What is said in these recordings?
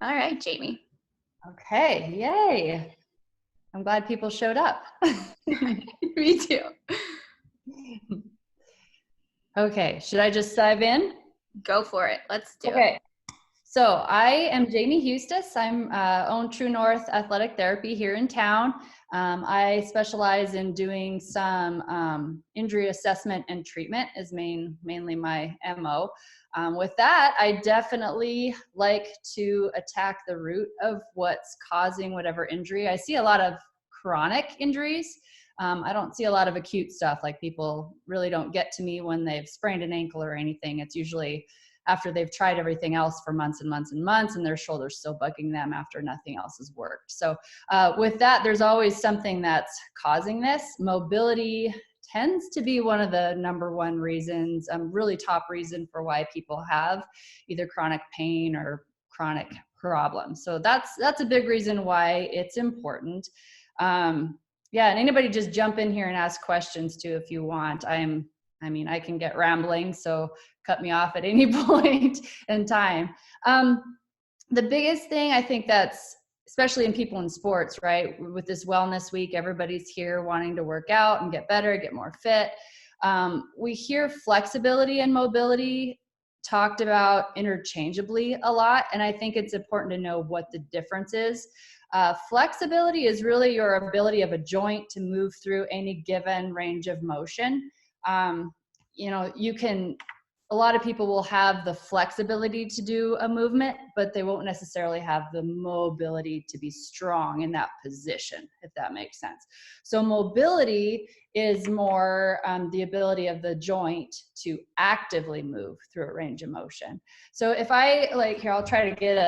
All right, Jamie. Okay, yay. I'm glad people showed up. Me too. Okay, should I just dive in? Go for it. Let's do it. Okay, so I am Jamie Hustis. I'm own True North Athletic Therapy here in town. I specialize in doing some injury assessment and treatment is mainly my MO. With that, I definitely like to attack the root of what's causing whatever injury. I see a lot of chronic injuries. I don't see a lot of acute stuff, like people really don't get to me when they've sprained an ankle or anything. It's usually after they've tried everything else for months and months and months, and their shoulder's still bugging them after nothing else has worked. So with that, there's always something that's causing this. Mobility tends to be one of the number one reasons, really top reason for why people have either chronic pain or chronic problems. So that's a big reason why it's important. Yeah, and anybody just jump in here and ask questions too if you want. I can get rambling, so cut me off at any point in time. The biggest thing I think that's, especially in people in sports, right? With this wellness week, everybody's here wanting to work out and get better, get more fit. We hear flexibility and mobility talked about interchangeably a lot, and I think it's important to know what the difference is. Flexibility is really your ability of a joint to move through any given range of motion. A lot of people will have the flexibility to do a movement, but they won't necessarily have the mobility to be strong in that position, if that makes sense. So mobility is more the ability of the joint to actively move through a range of motion. So if here, I'll try to get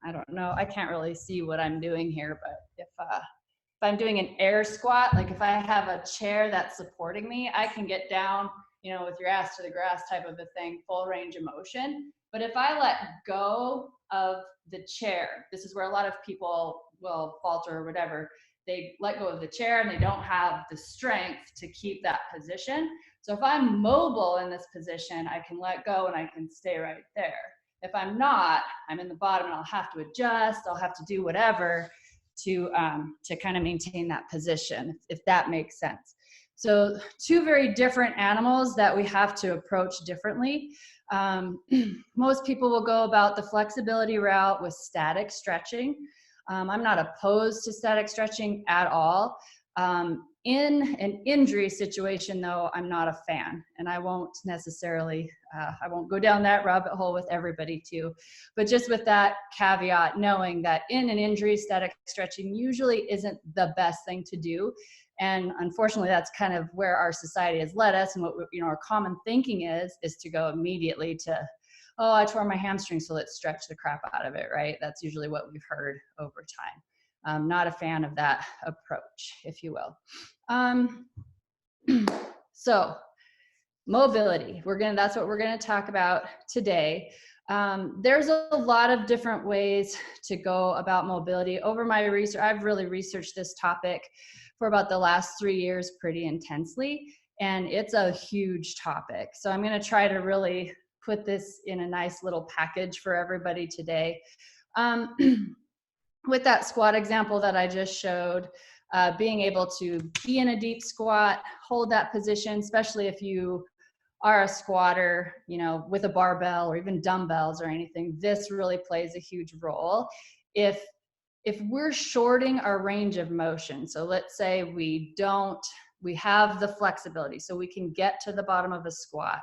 I don't know, I can't really see what I'm doing here, but if I'm doing an air squat, like if I have a chair that's supporting me, I can get down, with your ass to the grass type of a thing, full range of motion. But if I let go of the chair, this is where a lot of people will falter or whatever. They let go of the chair and they don't have the strength to keep that position. So if I'm mobile in this position, I can let go and I can stay right there. If I'm not, I'm in the bottom and I'll have to adjust, I'll have to do whatever to kind of maintain that position, if that makes sense. So two very different animals that we have to approach differently. Most people will go about the flexibility route with static stretching. I'm not opposed to static stretching at all. In an injury situation, though, I'm not a fan, and I won't necessarily, I won't go down that rabbit hole with everybody too, but just with that caveat, knowing that in an injury, static stretching usually isn't the best thing to do. And unfortunately, that's kind of where our society has led us, and what our common thinking is to go immediately to, oh, I tore my hamstring, so let's stretch the crap out of it, right? That's usually what we've heard over time. I'm not a fan of that approach, if you will. So mobility, that's what we're going to talk about today. There's a lot of different ways to go about mobility. Over my research, I've really researched this topic for about the last 3 years pretty intensely, and it's a huge topic. So I'm going to try to really put this in a nice little package for everybody today. With that squat example that I just showed, being able to be in a deep squat, hold that position, especially if you are a squatter, with a barbell or even dumbbells or anything, this really plays a huge role. If we're shorting our range of motion, so let's say we have the flexibility, so we can get to the bottom of a squat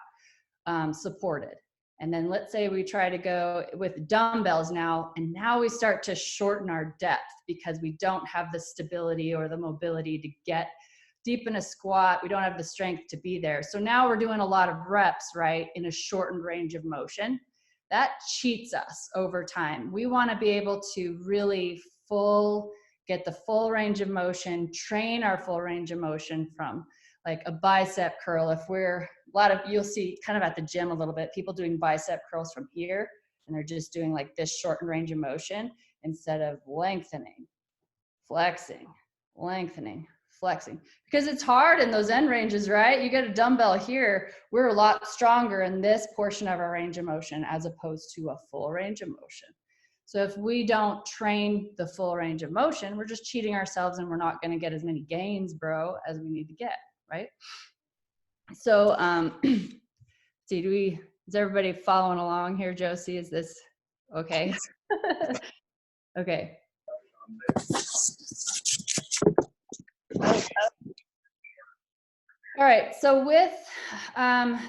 supported. And then let's say we try to go with dumbbells now, and now we start to shorten our depth because we don't have the stability or the mobility to get deep in a squat. We don't have the strength to be there. So now we're doing a lot of reps, right, in a shortened range of motion. That cheats us over time. We want to be able to really get the full range of motion, train our full range of motion from like a bicep curl. You'll see kind of at the gym a little bit, people doing bicep curls from here, and they're just doing like this shortened range of motion instead of lengthening, flexing, lengthening, flexing, because it's hard in those end ranges, right? You get a dumbbell here, we're a lot stronger in this portion of our range of motion as opposed to a full range of motion. So if we don't train the full range of motion, we're just cheating ourselves and we're not going to get as many gains, bro, as we need to get, right? So, see, is everybody following along here, Josie? Is this okay? Okay. All right, so with,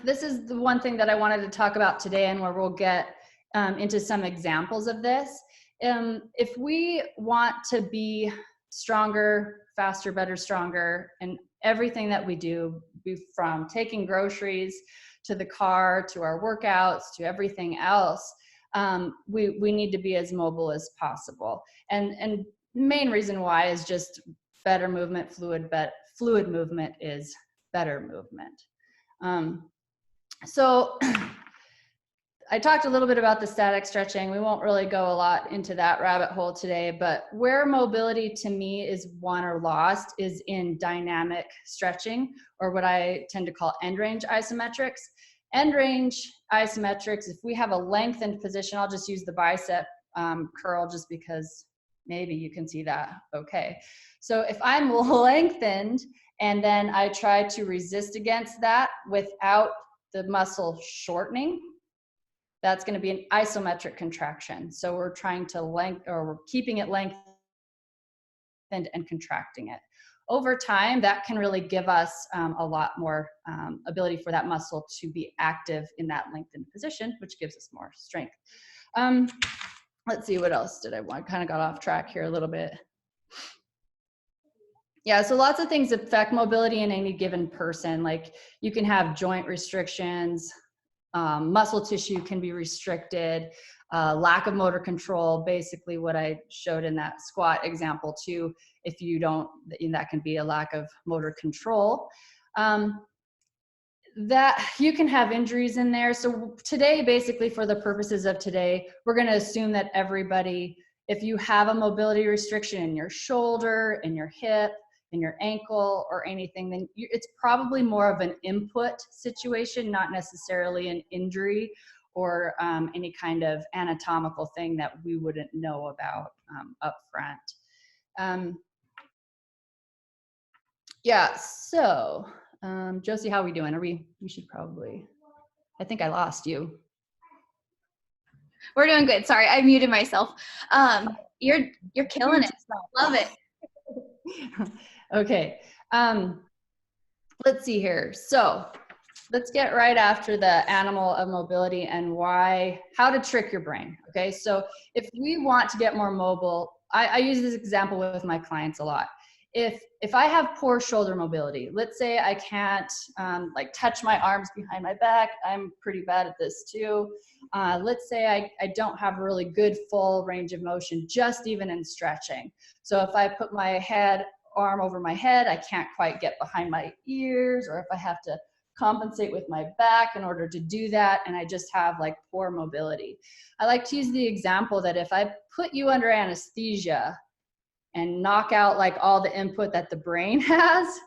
this is the one thing that I wanted to talk about today, and where we'll get into some examples of this. If we want to be stronger, faster, better, stronger, and everything that we do, from taking groceries to the car, to our workouts, to everything else, we need to be as mobile as possible. And main reason why is just better movement, fluid movement is better movement. So I talked a little bit about the static stretching. We won't really go a lot into that rabbit hole today, but where mobility to me is won or lost is in dynamic stretching, or what I tend to call end range isometrics. End range isometrics, if we have a lengthened position, I'll just use the bicep curl just because maybe you can see that okay. So if I'm lengthened and then I try to resist against that without the muscle shortening, that's going to be an isometric contraction. So we're trying to we're keeping it lengthened and contracting it. Over time, that can really give us a lot more ability for that muscle to be active in that lengthened position, which gives us more strength. Let's see, what else did I want? Kind of got off track here a little bit. Yeah, so lots of things affect mobility in any given person. Like you can have joint restrictions, muscle tissue can be restricted, lack of motor control, basically what I showed in that squat example too. If you don't, that can be a lack of motor control. That you can have injuries in there. So today, basically for the purposes of today, we're going to assume that everybody, if you have a mobility restriction in your shoulder, in your hip, in your ankle or anything, then it's probably more of an input situation, not necessarily an injury or any kind of anatomical thing that we wouldn't know about up front. Yeah, so Josie, how are we doing? We should probably, I think I lost you. We're doing good. Sorry, I muted myself. You're killing it. Love it. Okay. Let's see here. So let's get right after the animal of mobility and how to trick your brain. Okay. So if we want to get more mobile, I use this example with my clients a lot. If I have poor shoulder mobility, let's say I can't like touch my arms behind my back. I'm pretty bad at this too. Let's say I don't have a really good full range of motion, just even in stretching. So if I put my arm over my head, I can't quite get behind my ears, or if I have to compensate with my back in order to do that, and I just have like poor mobility. I like to use the example that if I put you under anesthesia and knock out like all the input that the brain has,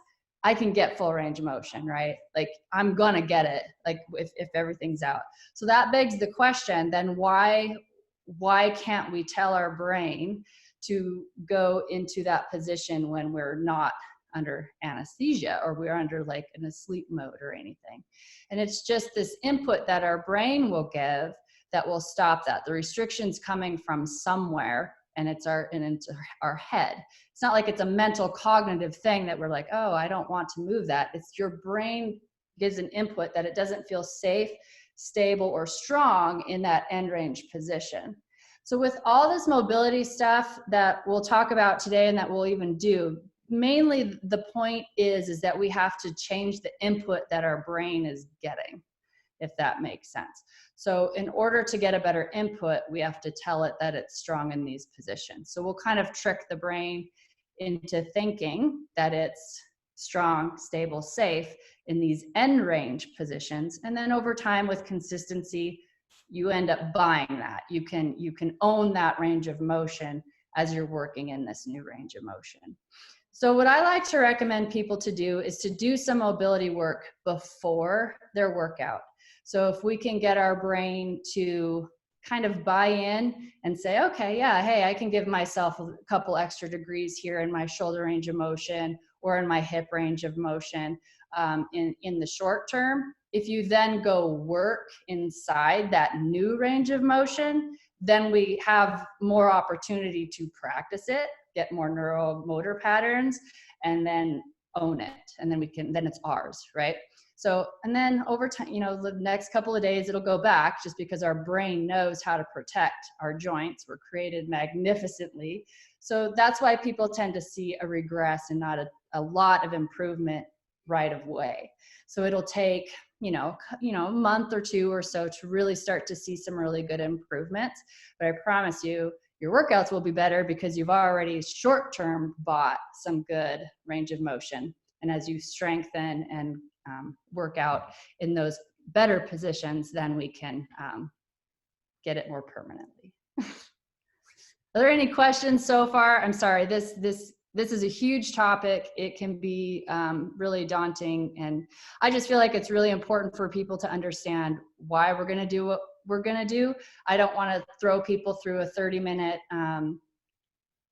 I can get full range of motion, right? Like I'm gonna get it, like if everything's out. So that begs the question, then why can't we tell our brain to go into that position when we're not under anesthesia or we're under like in a sleep mode or anything? And it's just this input that our brain will give that will stop that. The restriction's coming from somewhere, and it's into our head. It's not like it's a mental cognitive thing that we're like, oh, I don't want to move that. It's your brain gives an input that it doesn't feel safe, stable, or strong in that end range position. So with all this mobility stuff that we'll talk about today and that we'll even do, mainly the point is that we have to change the input that our brain is getting, if that makes sense. So in order to get a better input, we have to tell it that it's strong in these positions. So we'll kind of trick the brain into thinking that it's strong, stable, safe in these end range positions. And then over time with consistency, you end up buying that. You can own that range of motion as you're working in this new range of motion. So what I like to recommend people to do is to do some mobility work before their workout. So if we can get our brain to kind of buy in and say, okay, yeah, hey, I can give myself a couple extra degrees here in my shoulder range of motion or in my hip range of motion in the short term. If you then go work inside that new range of motion, then we have more opportunity to practice it, get more neuromotor patterns, and then own it. And then then it's ours, right? So, and then over time, the next couple of days, it'll go back just because our brain knows how to protect our joints. We're created magnificently. So that's why people tend to see a regress and not a lot of improvement right away. So it'll take, a month or two or so to really start to see some really good improvements. But I promise you, your workouts will be better because you've already short-term bought some good range of motion. And as you strengthen and work out in those better positions, then we can get it more permanently. Are there any questions so far? I'm sorry, this is a huge topic. It can be really daunting, and I just feel like it's really important for people to understand why we're going to do what we're going to do. I don't want to throw people through a 30-minute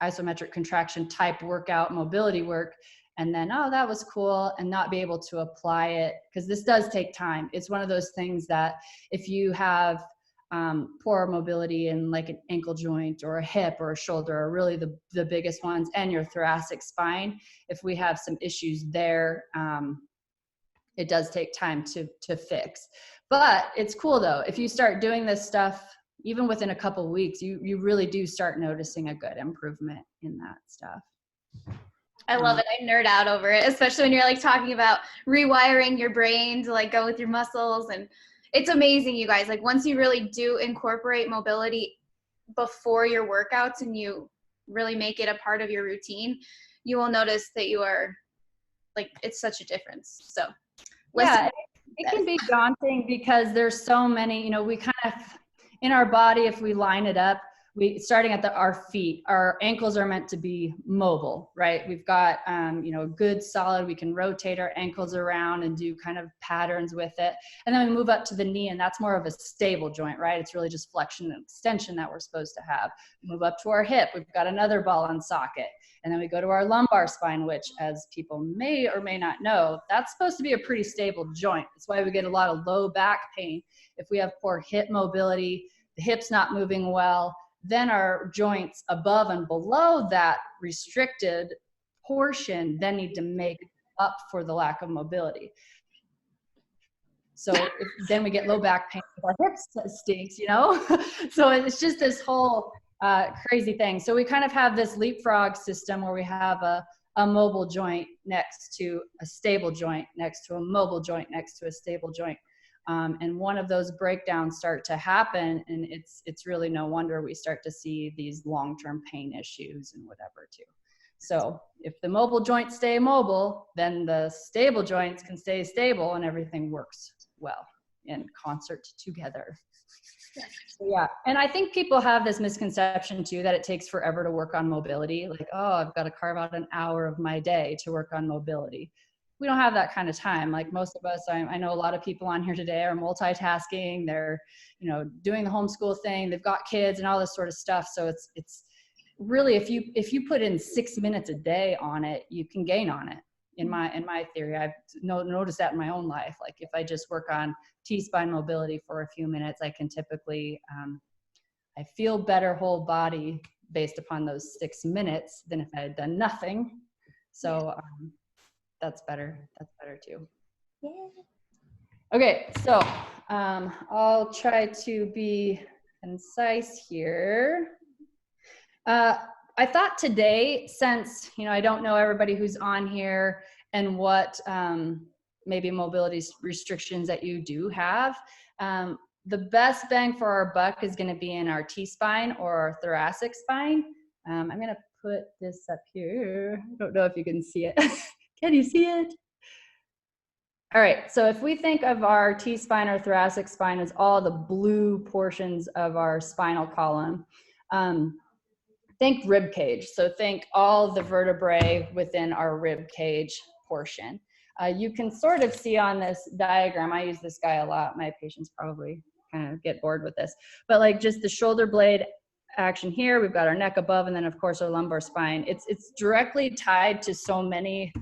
isometric contraction type workout, mobility work, and then, oh, that was cool, and not be able to apply it, because this does take time. It's one of those things that if you have poor mobility in like an ankle joint or a hip or a shoulder are really the biggest ones, and your thoracic spine, if we have some issues there, it does take time to fix. But it's cool though, if you start doing this stuff, even within a couple of weeks, you really do start noticing a good improvement in that stuff. I love it. I nerd out over it, especially when you're like talking about rewiring your brain to like go with your muscles. And it's amazing, you guys. Like once you really do incorporate mobility before your workouts and you really make it a part of your routine, you will notice that you are like, it's such a difference. So yeah, it can be daunting because there's so many, we kind of, in our body, if we line it up, starting at our feet, our ankles are meant to be mobile, right? We've got, good solid, we can rotate our ankles around and do kind of patterns with it. And then we move up to the knee, and that's more of a stable joint, right? It's really just flexion and extension that we're supposed to have. Move up to our hip, we've got another ball and socket. And then we go to our lumbar spine, which, as people may or may not know, that's supposed to be a pretty stable joint. That's why we get a lot of low back pain. If we have poor hip mobility, the hip's not moving well, then our joints above and below that restricted portion then need to make up for the lack of mobility. So then we get low back pain if our hips stinks, So it's just this whole crazy thing. So we kind of have this leapfrog system where we have a mobile joint next to a stable joint, next to a mobile joint, next to a stable joint. And one of those breakdowns start to happen, and it's really no wonder we start to see these long-term pain issues and whatever too. So if the mobile joints stay mobile, then the stable joints can stay stable and everything works well in concert together. So yeah, and I think people have this misconception too that it takes forever to work on mobility. Like, oh, I've got to carve out an hour of my day to work on mobility. We don't have that kind of time. Like most of us, I know a lot of people on here today are multitasking. They're, doing the homeschool thing. They've got kids and all this sort of stuff. So it's really, if you put in 6 minutes a day on it, you can gain on it. In my theory, I've noticed that in my own life. Like if I just work on T-spine mobility for a few minutes, I can typically, I feel better whole body based upon those 6 minutes than if I had done nothing. So that's better. That's better too. Yeah. Okay, so I'll try to be concise here. I thought today, since, I don't know everybody who's on here and what maybe mobility restrictions that you do have, the best bang for our buck is going to be in our T-spine or our thoracic spine. I'm going to put this up here. I don't know if you can see it. Can you see it? All right, so if we think of our T-spine or thoracic spine as all the blue portions of our spinal column, think rib cage. So think all the vertebrae within our rib cage portion. You can sort of see on this diagram, I use this guy a lot, my patients probably kind of get bored with this. But like just the shoulder blade action here, we've got our neck above, and then of course our lumbar spine. It's directly tied to so many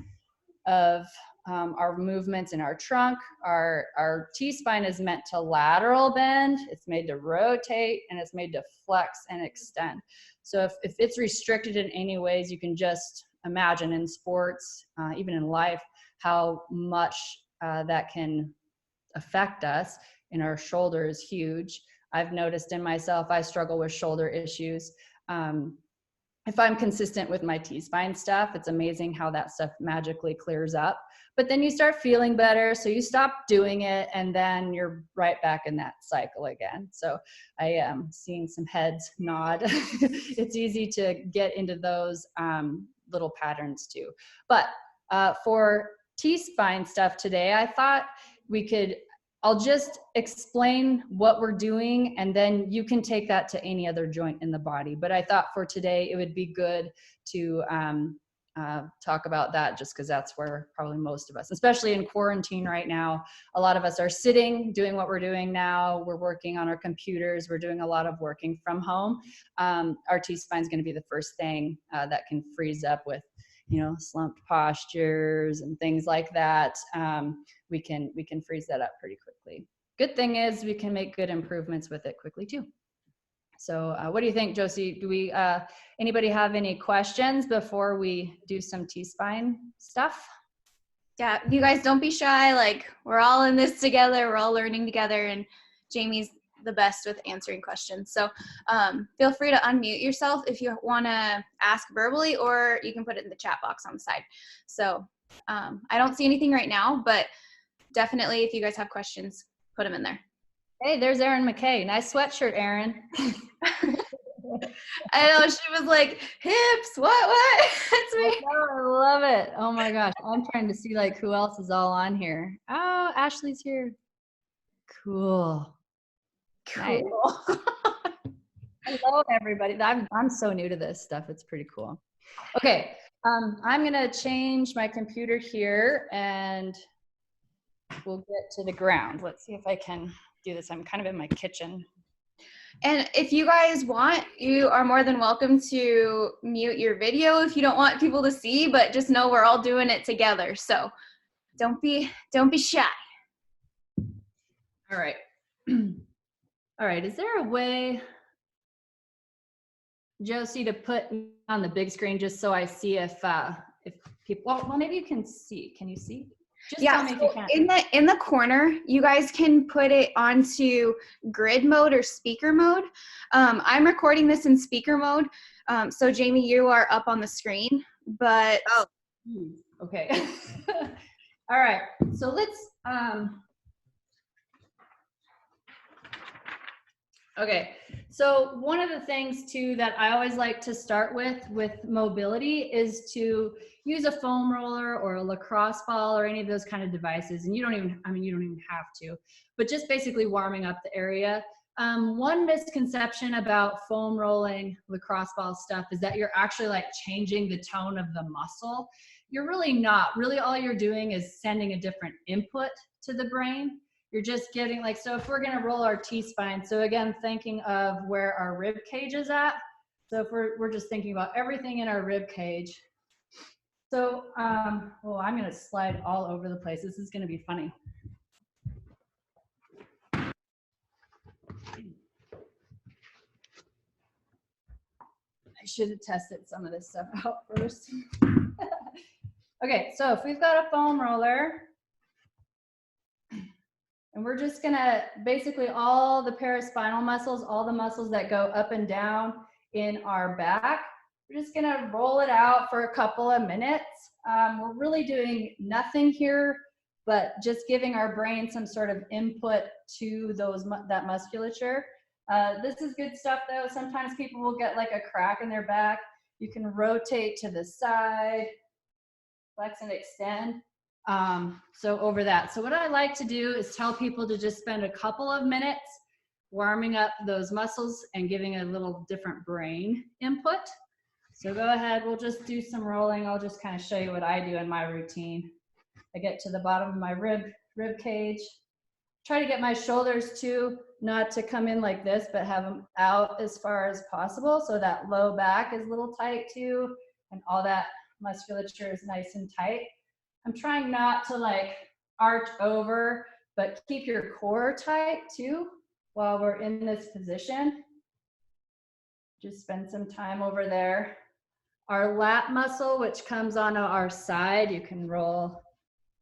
of our movements in our trunk. Our T-spine is meant to lateral bend, it's made to rotate, and it's made to flex and extend. So if it's restricted in any ways, you can just imagine in sports, even in life, how much that can affect us. And our shoulder is huge. I've noticed in myself, I struggle with shoulder issues. If I'm consistent with my T-spine stuff, it's amazing how that stuff magically clears up. But then you start feeling better, so you stop doing it, and then you're right back in that cycle again. So I am seeing some heads nod. It's easy to get into those little patterns too. But for T-spine stuff today, I thought I'll just explain what we're doing, and then you can take that to any other joint in the body. But I thought for today, it would be good to talk about that, just because that's where probably most of us, especially in quarantine right now, a lot of us are sitting, doing what we're doing now. We're working on our computers. We're doing a lot of working from home. Our T-spine is going to be the first thing that can freeze up with, slumped postures and things like that. We can freeze that up pretty quickly. Good thing is we can make good improvements with it quickly too. So what do you think, Josie? Do we, anybody have any questions before we do some T-spine stuff? Yeah, you guys don't be shy. Like, we're all in this together. We're all learning together, and Jamie's the best with answering questions. So feel free to unmute yourself if you want to ask verbally, or you can put it in the chat box on the side. So I don't see anything right now, but definitely if you guys have questions, put them in there. Hey, there's Erin McKay. Nice sweatshirt, Erin. I know, she was like, hips, what? That's me. I love it. Oh my gosh. I'm trying to see like who else is all on here. Oh, Ashley's here. Cool. Nice. Hello, everybody. I'm so new to this stuff. It's pretty cool. Okay. I'm going to change my computer here and we'll get to the ground. Let's see if I can do this. I'm kind of in my kitchen. And if you guys want, you are more than welcome to mute your video if you don't want people to see, but just know we're all doing it together. So don't be shy. All right. All right. Is there a way, Josie, to put on the big screen just so I see if people, well, maybe you can see. Can you see? Just tell me if you can. In the corner, you guys can put it onto grid mode or speaker mode. I'm recording this in speaker mode. So Jamie, you are up on the screen, but okay. All right. So let's okay. So one of the things too that I always like to start with mobility is to use a foam roller or a lacrosse ball or any of those kind of devices. And you don't even have to, but just basically warming up the area. One misconception about foam rolling lacrosse ball stuff is that you're actually like changing the tone of the muscle. You're really not. Really all you're doing is sending a different input to the brain. You're just getting like, so if we're going to roll our T-spine, so again, thinking of where our rib cage is at. So if we're just thinking about everything in our rib cage. So, well, I'm going to slide all over the place. This is going to be funny. I should have tested some of this stuff out first. Okay, so if we've got a foam roller, and we're just gonna, basically all the paraspinal muscles, all the muscles that go up and down in our back, we're just gonna roll it out for a couple of minutes. We're really doing nothing here, but just giving our brain some sort of input to that musculature. This is good stuff though. Sometimes people will get like a crack in their back. You can rotate to the side, flex and extend. So over that. So what I like to do is tell people to just spend a couple of minutes warming up those muscles and giving a little different brain input. So go ahead, we'll just do some rolling. I'll just kind of show you what I do in my routine. I get to the bottom of my rib cage, try to get my shoulders to not to come in like this, but have them out as far as possible. So that low back is a little tight too. And all that musculature is nice and tight. I'm trying not to like arch over, but keep your core tight too while we're in this position. Just spend some time over there. Our lat muscle, which comes on our side, you can roll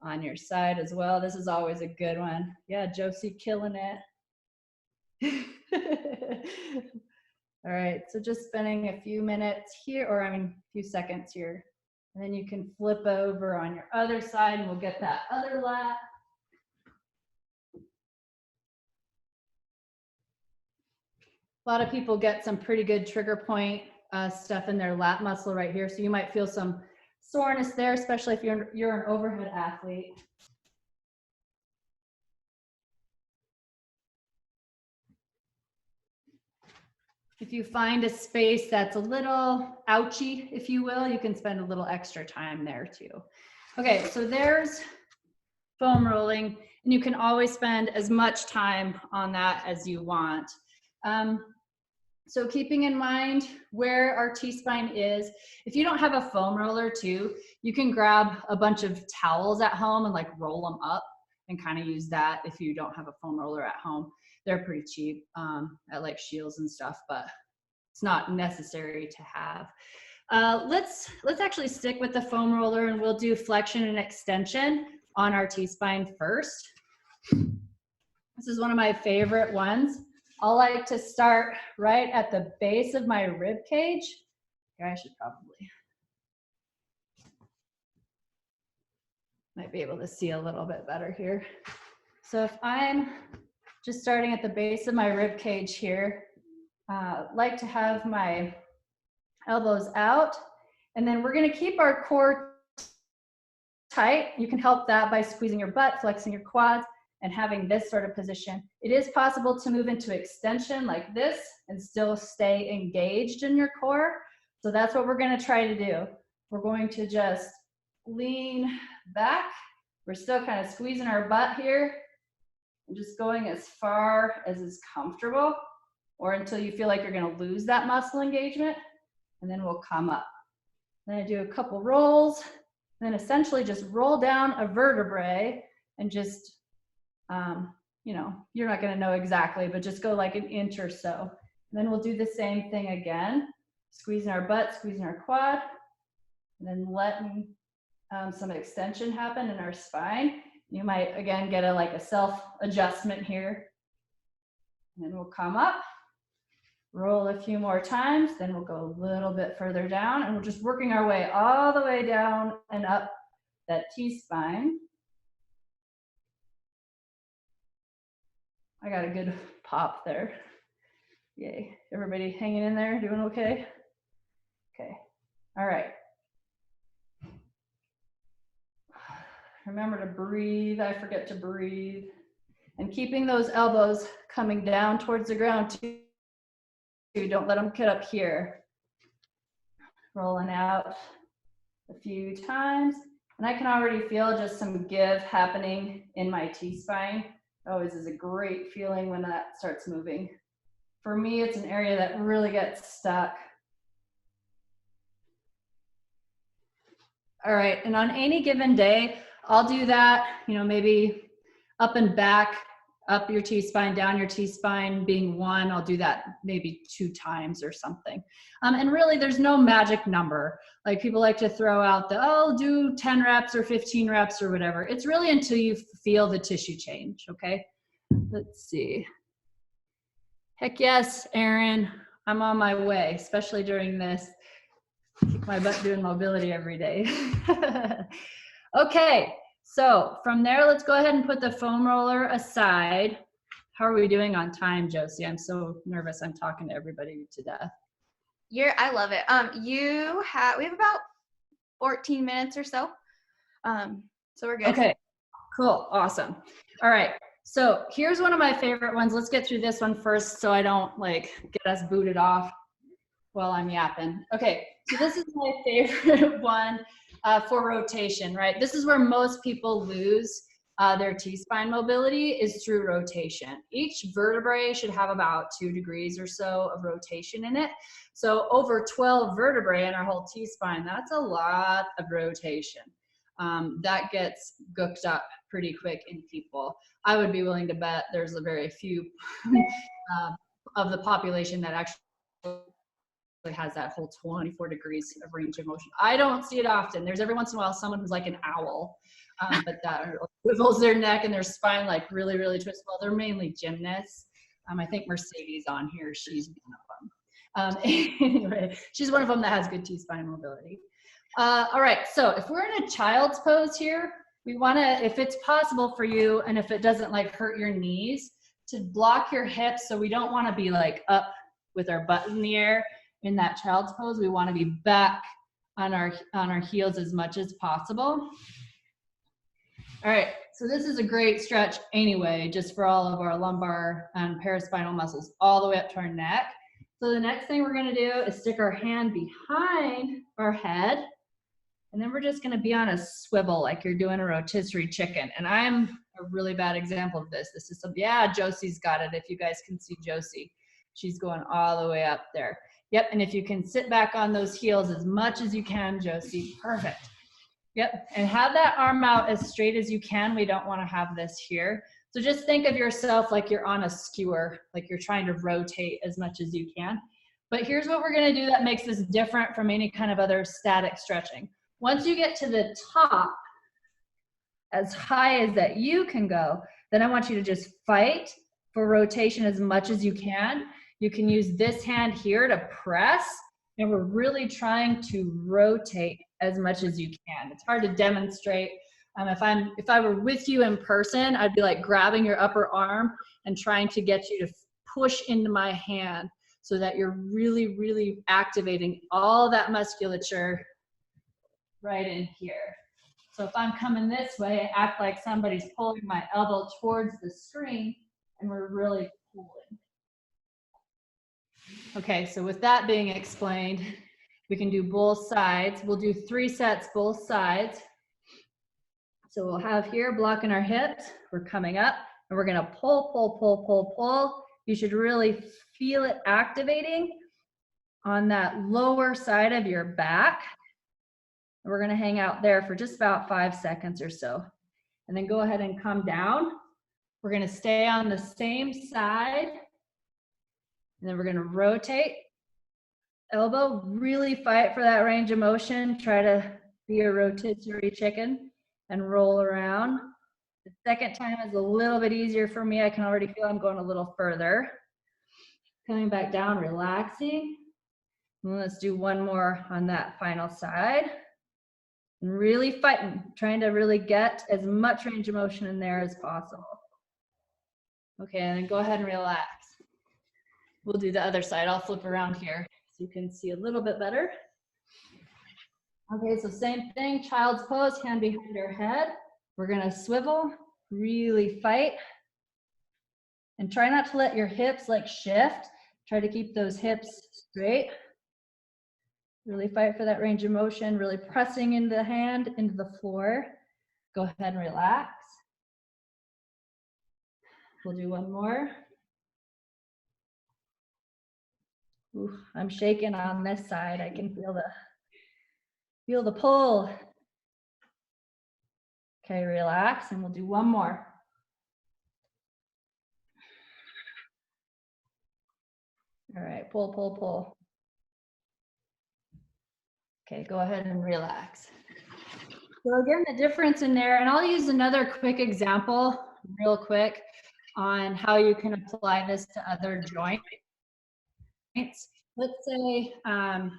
on your side as well. This is always a good one. Yeah, Josie killing it. All right, so just spending a few minutes here, or I mean, a few seconds here. And then you can flip over on your other side and we'll get that other lat. A lot of people get some pretty good trigger point stuff in their lat muscle right here. So you might feel some soreness there, especially if you're an overhead athlete. If you find a space that's a little ouchy, if you will, you can spend a little extra time there too. Okay, so there's foam rolling, and you can always spend as much time on that as you want. So keeping in mind where our T-spine is, if you don't have a foam roller too, you can grab a bunch of towels at home and like roll them up and kind of use that if you don't have a foam roller at home. They're pretty cheap at like Shields and stuff, but it's not necessary to have. Let's actually stick with the foam roller and we'll do flexion and extension on our T-spine first. This is one of my favorite ones. I like to start right at the base of my rib cage. Here, I should probably, might be able to see a little bit better here. So if I'm just starting at the base of my rib cage here, like to have my elbows out, and then we're gonna keep our core tight. You can help that by squeezing your butt, flexing your quads, and having this sort of position. It is possible to move into extension like this and still stay engaged in your core. So that's what we're gonna try to do. We're going to just lean back. We're still kind of squeezing our butt here and just going as far as is comfortable, or until you feel like you're gonna lose that muscle engagement, and then we'll come up. Then I do a couple rolls, and then essentially just roll down a vertebrae and just, you know, you're not gonna know exactly, but just go like an inch or so. And then we'll do the same thing again, squeezing our butt, squeezing our quad, and then letting some extension happen in our spine. You might, again, get like a self-adjustment here. And then we'll come up, roll a few more times, then we'll go a little bit further down, and we're just working our way all the way down and up that T-spine. I got a good pop there. Yay. Everybody hanging in there, doing okay? Okay. All right. Remember to breathe. I forget to breathe. And keeping those elbows coming down towards the ground too. Don't let them get up here. Rolling out a few times. And I can already feel just some give happening in my T-spine. Always is a great feeling when that starts moving. For me, it's an area that really gets stuck. All right, and on any given day, I'll do that, you know, maybe up and back, up your T-spine, down your T-spine being one. I'll do that maybe 2 times or something. And really, there's no magic number. Like people like to throw out the, oh, do 10 reps or 15 reps or whatever. It's really until you feel the tissue change, okay? Let's see. Heck yes, Erin, I'm on my way, especially during this. Keep my butt doing mobility every day. Okay, so from there, let's go ahead and put the foam roller aside. How are we doing on time, Josie? I'm so nervous. I'm talking to everybody to death. I love it. We have about 14 minutes or so. So we're good. Okay, cool, awesome. All right, so here's one of my favorite ones. Let's get through this one first so I don't like get us booted off while I'm yapping. Okay, so this is my favorite one for rotation, right? This is where most people lose their T-spine mobility is through rotation. Each vertebrae should have about 2 degrees or so of rotation in it. So over 12 vertebrae in our whole T-spine, that's a lot of rotation. That gets gooked up pretty quick in people. I would be willing to bet there's a very few of the population that actually has that whole 24 degrees of range of motion. I don't see it often. There's every once in a while someone who's like an owl, but that wivels their neck and their spine like really, really twists. Well, they're mainly gymnasts. I think Mercedes on here, she's one of them. Anyway, she's one of them that has good T-spine mobility. All right, so if we're in a child's pose here, we wanna, if it's possible for you, and if it doesn't like hurt your knees, to block your hips. So we don't wanna be like up with our butt in the air in that child's pose. We wanna be back on our heels as much as possible. All right, so this is a great stretch anyway, just for all of our lumbar and paraspinal muscles, all the way up to our neck. So the next thing we're gonna do is stick our hand behind our head, and then we're just gonna be on a swivel like you're doing a rotisserie chicken. And I'm a really bad example of this. This is some, yeah, Josie's got it. If you guys can see Josie, she's going all the way up there. Yep, and if you can sit back on those heels as much as you can, Josie, perfect. Yep, and have that arm out as straight as you can. We don't wanna have this here. So just think of yourself like you're on a skewer, like you're trying to rotate as much as you can. But here's what we're gonna do that makes this different from any kind of other static stretching. Once you get to the top, as high as that you can go, then I want you to just fight for rotation as much as you can. You can use this hand here to press, and we're really trying to rotate as much as you can. It's hard to demonstrate. If I were with you in person, I'd be like grabbing your upper arm and trying to get you to push into my hand so that you're really, really activating all that musculature right in here. So if I'm coming this way, act like somebody's pulling my elbow towards the screen, and we're really pulling. Okay, so with that being explained, we can do both sides. We'll do 3 sets, both sides. So we'll have here blocking our hips. We're coming up, and we're gonna pull, pull, pull, pull, pull. You should really feel it activating on that lower side of your back. And we're gonna hang out there for just about 5 seconds or so. And then go ahead and come down. We're gonna stay on the same side. And then we're gonna rotate. Elbow, really fight for that range of motion. Try to be a rotisserie chicken and roll around. The second time is a little bit easier for me. I can already feel I'm going a little further. Coming back down, relaxing. And let's do one more on that final side. And really fighting, trying to really get as much range of motion in there as possible. Okay, and then go ahead and relax. We'll do the other side. I'll flip around here so you can see a little bit better. Okay, so same thing, child's pose, hand behind our head. We're gonna swivel, really fight. And try not to let your hips like shift. Try to keep those hips straight. Really fight for that range of motion, really pressing in the hand into the floor. Go ahead and relax. We'll do one more. Ooh, I'm shaking on this side. I can feel the pull. Okay, relax, and we'll do one more. All right, pull, pull, pull. Okay, go ahead and relax. So again, the difference in there, and I'll use another quick example real quick on how you can apply this to other joints. Let's say, I'm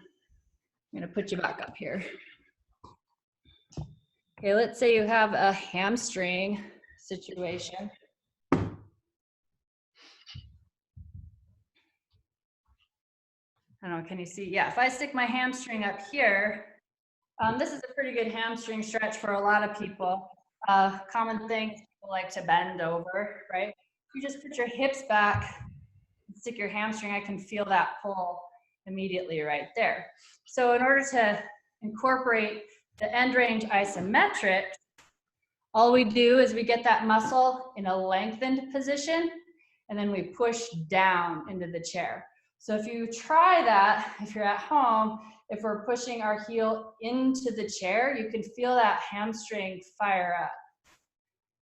gonna put you back up here. Okay, let's say you have a hamstring situation. I don't know, can you see? Yeah, if I stick my hamstring up here, this is a pretty good hamstring stretch for a lot of people. Common things people like to bend over, right? You just put your hips back, stick your hamstring, I can feel that pull immediately right there. So in order to incorporate the end range isometric, All we do is we get that muscle in a lengthened position, and then we push down into the chair. So if you try that, if you're at home, if we're pushing our heel into the chair, you can feel that hamstring fire up.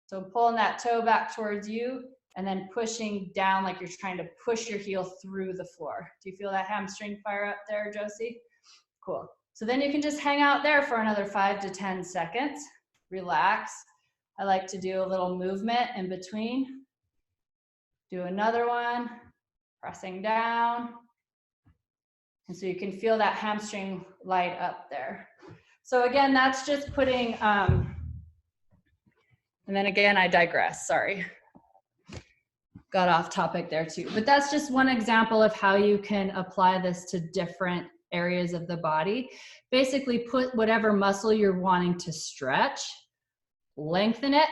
So pulling that toe back towards you and then pushing down like you're trying to push your heel through the floor. Do you feel that hamstring fire up there, Josie? Cool. So then you can just hang out there for another 5 to 10 seconds. Relax. I like to do a little movement in between. Do another one, pressing down. And so you can feel that hamstring light up there. So again, that's just putting, and then again, I digress, sorry. Got off topic there too. But that's just one example of how you can apply this to different areas of the body. Basically put whatever muscle you're wanting to stretch, lengthen it,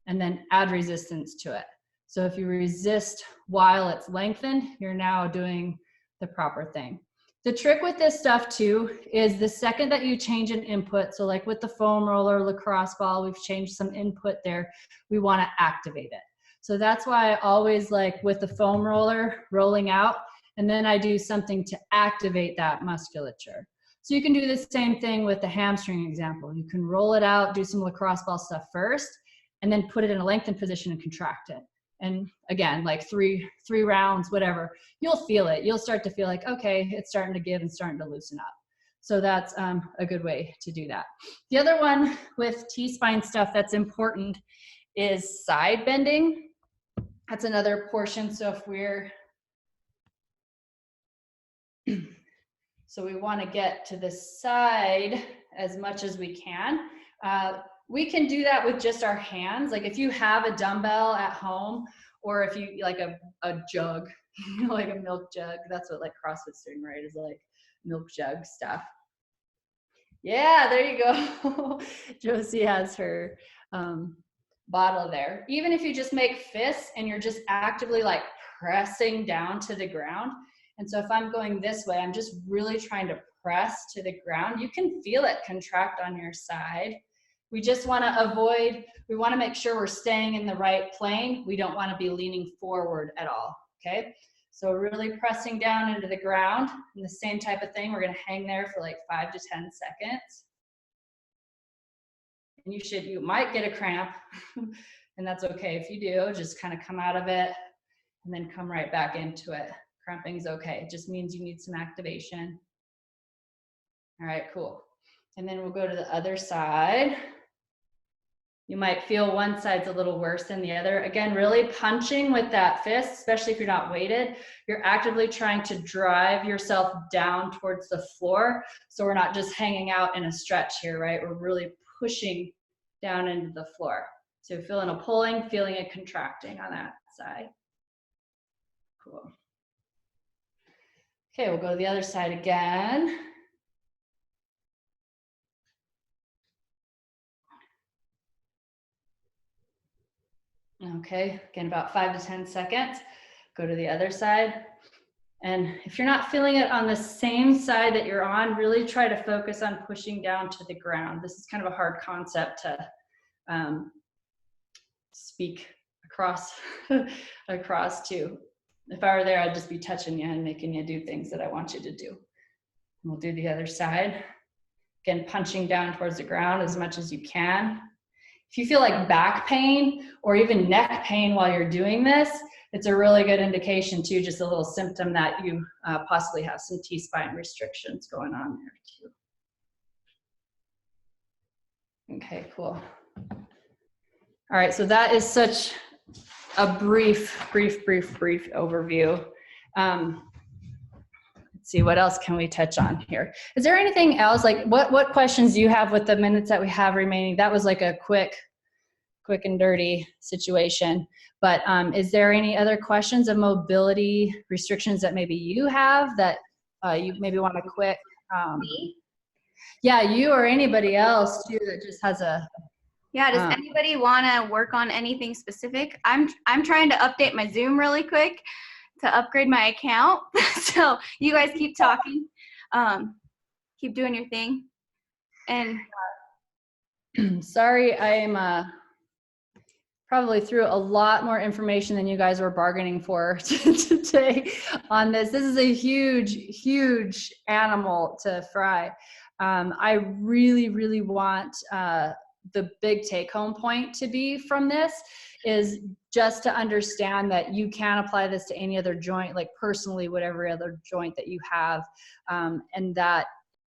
and then add resistance to it. So if you resist while it's lengthened, you're now doing the proper thing. The trick with this stuff too is the second that you change an input, so like with the foam roller, lacrosse ball, we've changed some input there, we want to activate it. So that's why I always like with the foam roller rolling out, and then I do something to activate that musculature. So you can do the same thing with the hamstring example. You can roll it out, do some lacrosse ball stuff first, and then put it in a lengthened position and contract it. And again, like three rounds, whatever, you'll feel it. You'll start to feel like, okay, it's starting to give and starting to loosen up. So that's a good way to do that. The other one with T-spine stuff that's important is side bending. That's another portion. So if we're, so we want to get to the side as much as we can. We can do that with just our hands. Like if you have a dumbbell at home, or if you like a jug, like a milk jug, that's what like CrossFit's doing, right? Is like milk jug stuff. Yeah, there you go. Josie has her bottle there. Even if you just make fists and you're just actively like pressing down to the ground. And so if I'm going this way, I'm just really trying to press to the ground. You can feel it contract on your side. We just want to avoid, we want to make sure we're staying in the right plane. We don't want to be leaning forward at all, okay? So really pressing down into the ground, and the same type of thing. We're going to hang there for like 5 to 10 seconds. And you might get a cramp, and that's okay if you do. Just kind of come out of it and then come right back into it. Cramping's okay. It just means you need some activation. All right, cool. And then we'll go to the other side. You might feel one side's a little worse than the other. Again, really punching with that fist, especially if you're not weighted. You're actively trying to drive yourself down towards the floor. So we're not just hanging out in a stretch here, right? We're really pushing down into the floor. So feeling a pulling, feeling a contracting on that side. Cool. Okay, we'll go to the other side again. Okay, again, about 5 to 10 seconds. Go to the other side. And if you're not feeling it on the same side that you're on, really try to focus on pushing down to the ground. This is kind of a hard concept to speak across, across to. If I were there, I'd just be touching you and making you do things that I want you to do. And we'll do the other side. Again, punching down towards the ground as much as you can. If you feel like back pain or even neck pain while you're doing this, it's a really good indication too, just a little symptom that you possibly have some T-spine restrictions going on there too. Okay, cool. All right, so that is such a brief overview. Let's see, what else can we touch on here? Is there anything else, like what questions do you have with the minutes that we have remaining? That was like a quick and dirty situation, but is there any other questions of mobility restrictions that maybe you have that you maybe want to quick? Yeah, you or anybody else too that just has a. Yeah, does anybody want to work on anything specific? I'm trying to update my Zoom really quick to upgrade my account. So you guys keep talking, keep doing your thing. And sorry, I'm probably threw a lot more information than you guys were bargaining for today on this. This is a huge, huge animal to fry. I really, really want the big take-home point to be from this is just to understand that you can apply this to any other joint, like personally, whatever other joint that you have, and that